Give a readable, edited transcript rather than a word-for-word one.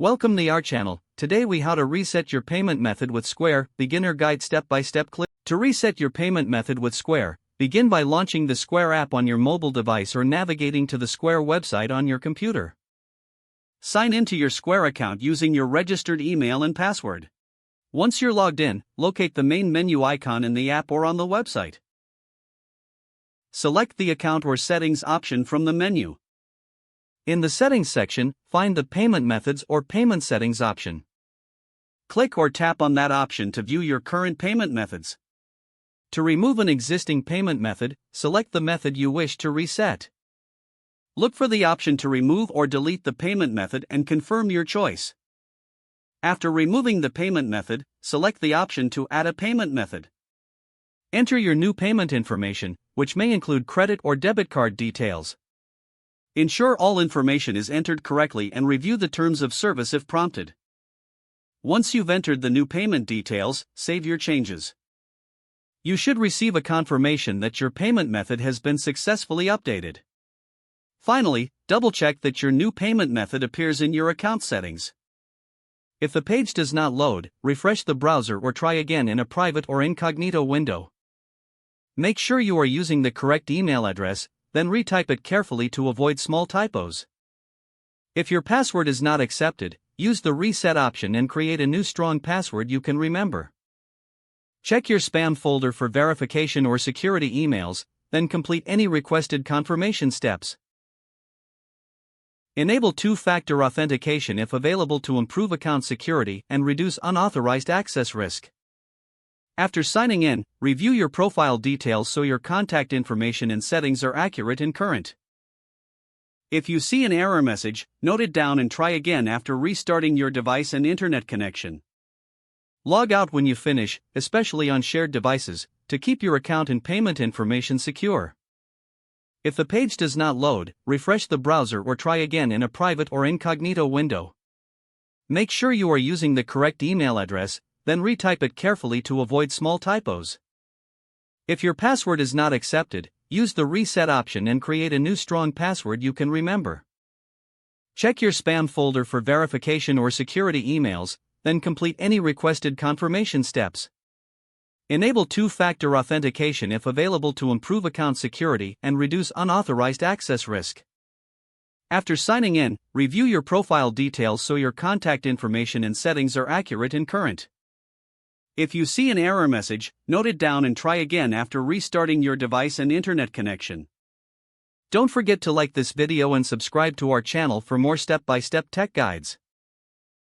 Welcome to our channel. Today we how to reset your payment method with Square, beginner guide step-by-step clip. To reset your payment method with Square, begin by launching the Square app on your mobile device or navigating to the Square website on your computer. Sign into your Square account using your registered email and password. Once you're logged in, locate the main menu icon in the app or on the website. Select the account or settings option from the menu. In the Settings section, find the Payment Methods or Payment Settings option. Click or tap on that option to view your current payment methods. To remove an existing payment method, select the method you wish to reset. Look for the option to remove or delete the payment method and confirm your choice. After removing the payment method, select the option to add a payment method. Enter your new payment information, which may include credit or debit card details. Ensure all information is entered correctly and review the terms of service if prompted. Once you've entered the new payment details, save your changes. You should receive a confirmation that your payment method has been successfully updated. Finally, double-check that your new payment method appears in your account settings. If the page does not load, refresh the browser or try again in a private or incognito window. Make sure you are using the correct email address, then retype it carefully to avoid small typos. If your password is not accepted, use the reset option and create a new strong password you can remember. Check your spam folder for verification or security emails, then complete any requested confirmation steps. Enable two-factor authentication if available to improve account security and reduce unauthorized access risk. After signing in, review your profile details so your contact information and settings are accurate and current. If you see an error message, note it down and try again after restarting your device and internet connection. Log out when you finish, especially on shared devices, to keep your account and payment information secure. If the page does not load, refresh the browser or try again in a private or incognito window. Make sure you are using the correct email address, then retype it carefully to avoid small typos. If your password is not accepted, use the reset option and create a new strong password you can remember. Check your spam folder for verification or security emails, then complete any requested confirmation steps. Enable two-factor authentication if available to improve account security and reduce unauthorized access risk. After signing in, review your profile details so your contact information and settings are accurate and current. If you see an error message, note it down and try again after restarting your device and internet connection. Don't forget to like this video and subscribe to our channel for more step-by-step tech guides.